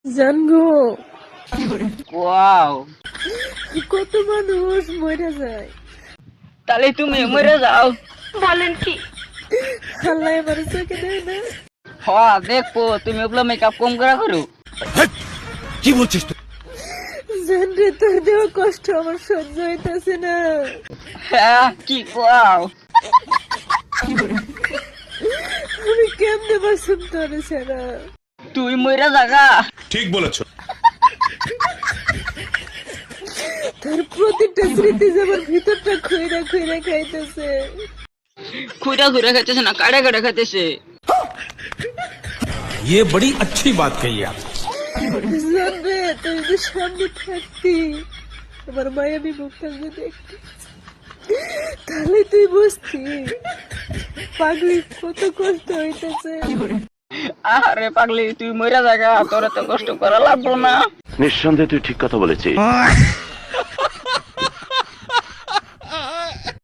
জানগো wow, কত মানুষ মরে যায়। তাহলে তুমি মরে যাও। বলেন কি? আল্লাহ আমার চোখে দেয় না। হ দেখবো, তুমি ওগুলো মেকআপ কম করা করো। কি বলছিস তুই? জানরে তোর দেওয়া কষ্ট আমার সহ্য হইতাছে না। হ্যাঁ, কি কোয়াও? আমি কেমনে বাসুম তোরে ছাড়া। তুই মরে যাগা। ঠিক বলেছো। তোর প্রতিটা স্মৃতি যে আমার ভিতরটা খুইরা খুইরা খাইতেছে। খুঁড়া খুঁড়া খাইতেছে না, কাড়া কাড়া খাইতেছে। ये बड़ी अच्छी बात कही आप। জানরে তুই যে সামনে থাকতি, আমার মায়াবী মুখটা যে দেখতি, তাহলে তুই বুঝতি পাগলি কত কষ্ট হইতেছে। আরে পাগলি, তুই মরে যাগা, তোর এত কষ্ট করা লাগবো না। নিঃসন্দেহে তুই ঠিক কথা বলেছিস।